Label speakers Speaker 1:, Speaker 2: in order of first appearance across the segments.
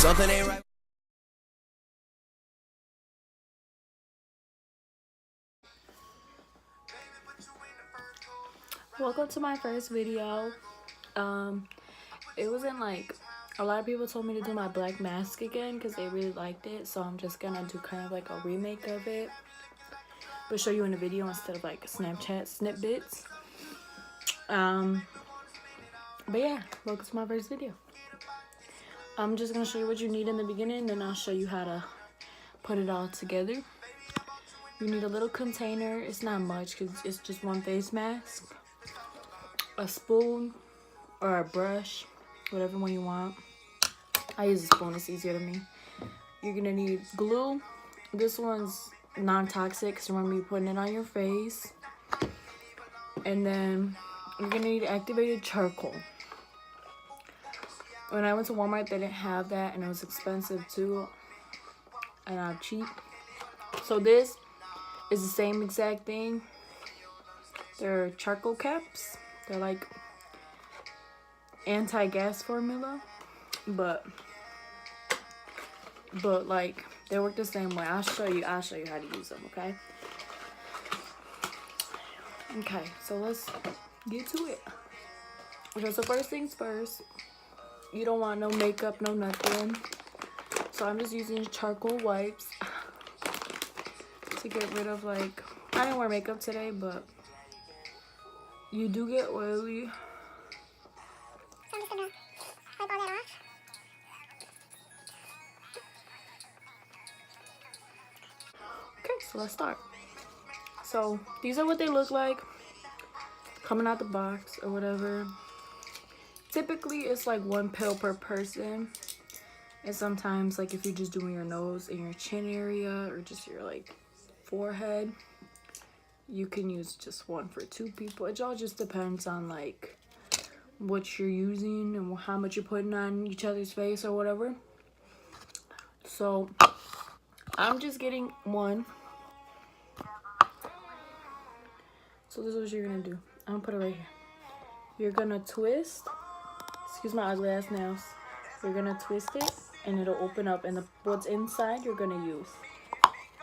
Speaker 1: Something ain't right.
Speaker 2: Welcome to my first video. It wasn't like a lot of people told me to do my black mask again because they really liked it, so I'm just gonna do kind of like a remake of it but show you in a video instead of like Snapchat snippets. But yeah, welcome to my first video. I'm just gonna show you what you need in the beginning, then I'll show you how to put it all together. You need a little container. It's not much because it's just one face mask, a spoon or a brush, whatever one you want. I use a spoon, it's easier to me. You're gonna need glue. This one's non-toxic, so remember you're putting it on your face. And then you're gonna need activated charcoal. When I went to Walmart, they didn't have that, and it was expensive too, and not cheap. So this is the same exact thing. They're charcoal caps. They're like anti-gas formula, but like they work the same way. I'll show you how to use them. Okay, so let's get to it. Okay, so first things first, you don't want no makeup, no nothing, so I'm just using charcoal wipes to get rid of, like, I didn't wear makeup today, but you do get oily.
Speaker 3: So I'm just gonna wipe all that off.
Speaker 2: Okay, so let's start. So these are what they look like coming out the box or whatever. Typically it's like 1 pill per person, and sometimes like if you're just doing your nose and your chin area or just your like forehead, you can use just 1 for 2 people. It all just depends on like what you're using and how much you're putting on each other's face or whatever. So I'm just getting 1. So this is what you're gonna do. I'm gonna put it right here. You're gonna twist, excuse my ugly ass nails. You're gonna twist it and it'll open up, and what's inside you're gonna use.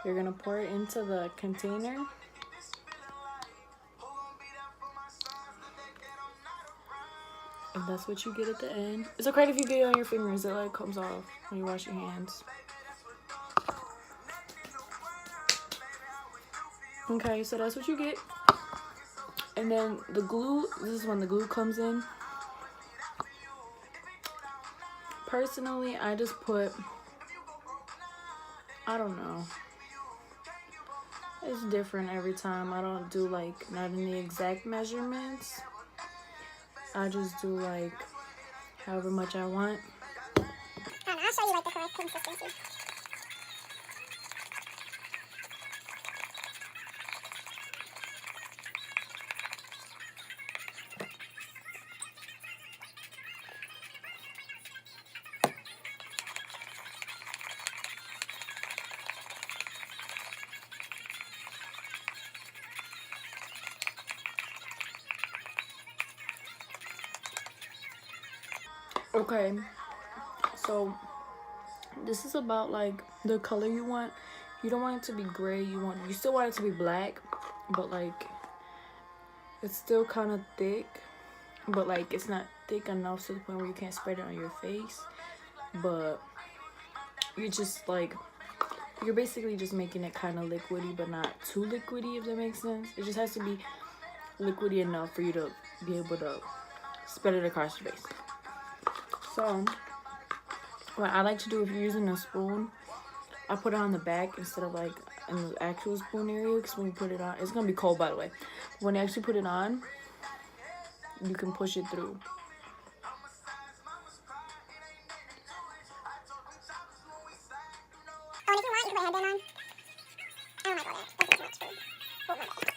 Speaker 2: You're gonna pour it into the container. And that's what you get at the end. It's okay if you get it on your fingers. It like comes off when you wash your hands. Okay, so that's what you get. And then the glue, this is when the glue comes in. Personally, I just put, I don't know. It's different every time. I don't do like, not in the exact measurements. I just do like however much I want.
Speaker 3: I'll show you like the correct consistency.
Speaker 2: Okay, so this is about like the color you want. You don't want it to be gray. You still want it to be black, but like it's still kind of thick, but like it's not thick enough to the point where you can't spread it on your face. But you just like, you're basically just making it kind of liquidy, but not too liquidy, if that makes sense. It just has to be liquidy enough for you to be able to spread it across your face. So what I like to do, if you're using a spoon, I put it on the back instead of like in the actual spoon area, because when you put it on, it's gonna be cold by the way. When you actually put it on, you can push it through.
Speaker 3: Oh, and if you want, you can put a headband on. I don't like all that. That's too much food. Oh, my bad.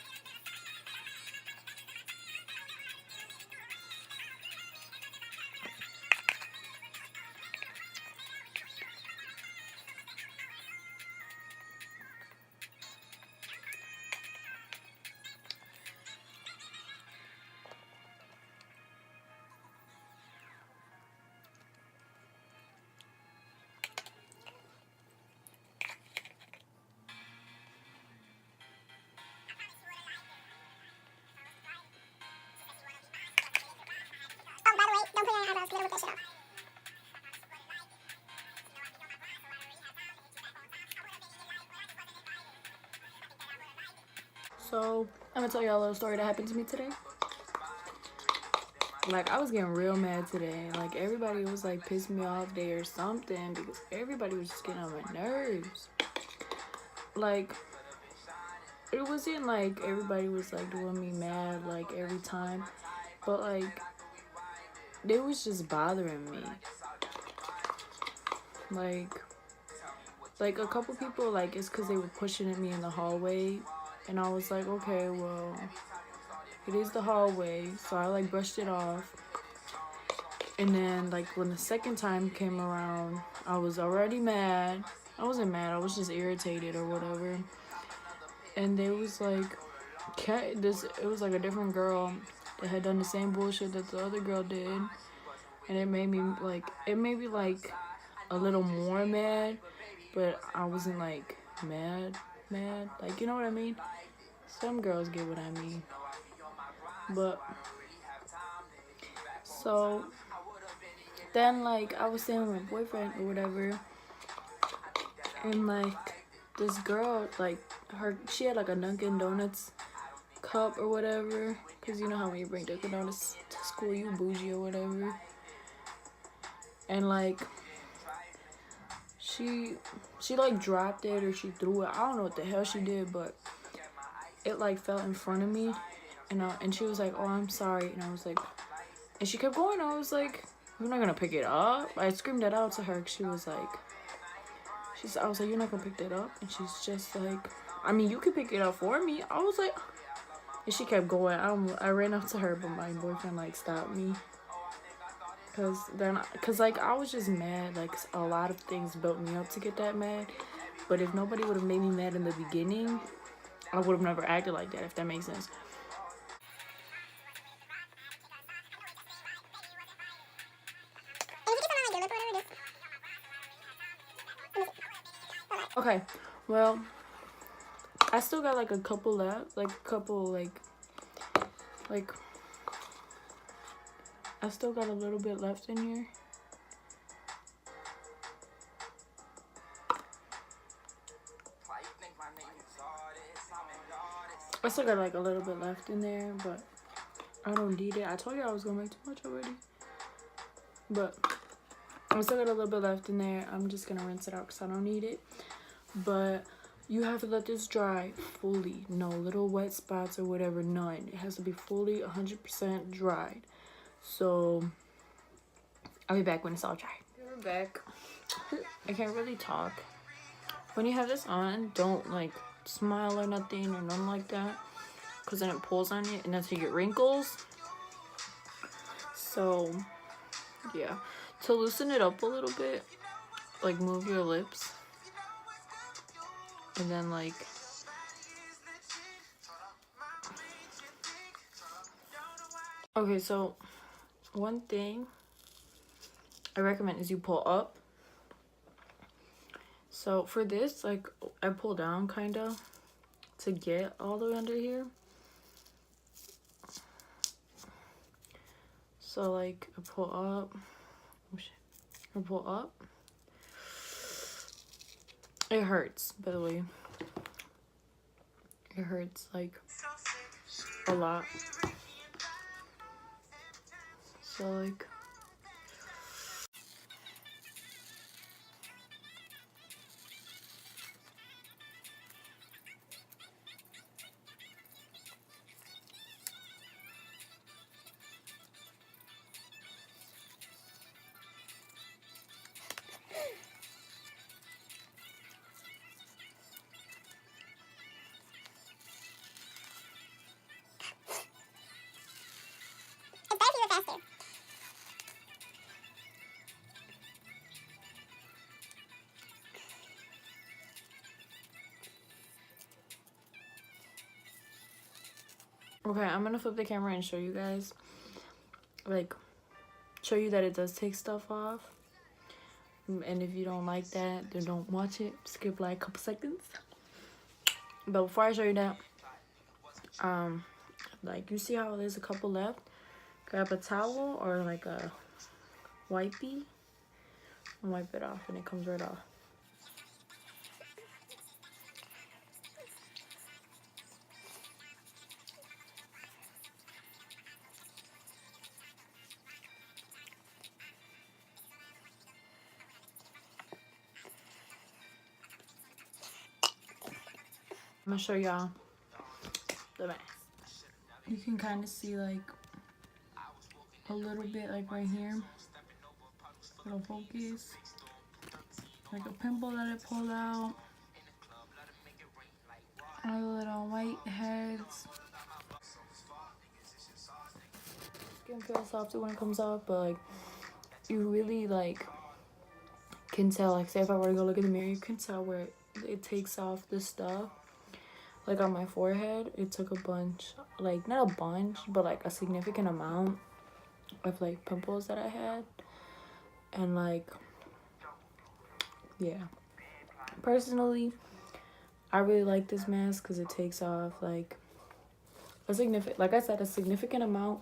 Speaker 3: that shit off.
Speaker 2: So I'm gonna tell y'all a little story that happened to me today. Like, I was getting real mad today. Like, everybody was like pissing me off there or something because everybody was just getting on my nerves. Like, it wasn't like everybody was like doing me mad like every time, but like they was just bothering me. Like a couple people, like, it's because they were pushing at me in the hallway, and I was like, okay, well, it is the hallway, so I like brushed it off. And then like when the second time came around, I was already mad. I wasn't mad, I was just irritated or whatever. And they was like, it was like a different girl that had done the same bullshit that the other girl did, and it made me like a little more mad, but I wasn't like mad, like, you know what I mean? Some girls get what I mean. But so then, like, I was staying with my boyfriend or whatever, and like this girl, like, she had like a Dunkin' Donuts cup or whatever, because you know how when you bring Dunkin' Donuts to school, you bougie or whatever. And like she like dropped it or she threw it. I don't know what the hell she did, but it like fell in front of me, and she was like, oh, I'm sorry. And I was like, and she kept going. I was like, you're not gonna pick it up? I screamed that out to her. She was like, I was like, you're not gonna pick that up? And she's just like, I mean, you could pick it up for me. I was like, and she kept going. I ran up to her, but my boyfriend like stopped me. Cause like I was just mad. Like, a lot of things built me up to get that mad. But if nobody would have made me mad in the beginning, I would have never acted like that, if that makes sense. Okay, well, I still got like a couple left. I still got a little bit left in here. I still got like a little bit left in there, but I don't need it. I told you I was gonna make too much already. But I still got a little bit left in there. I'm just gonna rinse it out because I don't need it. But you have to let this dry fully. No little wet spots or whatever, none. It has to be fully 100% dried. So I'll be back when it's all dry. We're back. I can't really talk. When you have this on, don't like smile or nothing or nothing like that, because then it pulls on it and that's how you get wrinkles. So yeah, to loosen it up a little bit, like move your lips, and then like okay, so one thing I recommend is you pull up. So for this, like, I pull down kind of to get all the way under here. So like I pull up. Oh shit. I pull up. It hurts, by the way. It hurts like a lot. So like
Speaker 3: It's better if you were faster.
Speaker 2: okay, I'm gonna flip the camera and show you guys, like, show you that it does take stuff off. And if you don't like that, then don't watch it. Skip like a couple seconds. But before I show you that, like, you see how there's a couple left? Grab a towel or like a wipey. And wipe it off and it comes right off. I'm gonna show y'all the mask. You can kind of see like a little bit like right here. It'll focus. Like a pimple that it pulled out. All the little white heads. Skin feels softer when it comes off, but like you really like can tell. Like say if I were to go look in the mirror, you can tell where it takes off the stuff. Like on my forehead, it took a bunch, like not a bunch, but like a significant amount of like pimples that I had. And like, yeah, personally, I really like this mask because it takes off like a significant, like I said, a significant amount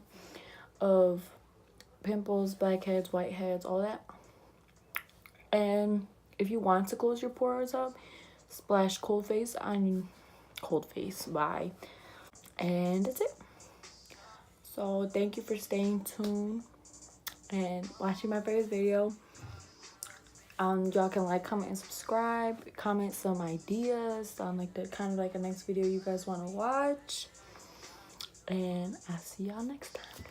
Speaker 2: of pimples, blackheads, whiteheads, all that. And if you want to close your pores up, splash Cold Face on Cold Face, bye. And that's it. So thank you for staying tuned and watching my first video. Y'all can like, comment, and subscribe. Comment some ideas on like the kind of like a next video you guys want to watch. And I'll see y'all next time.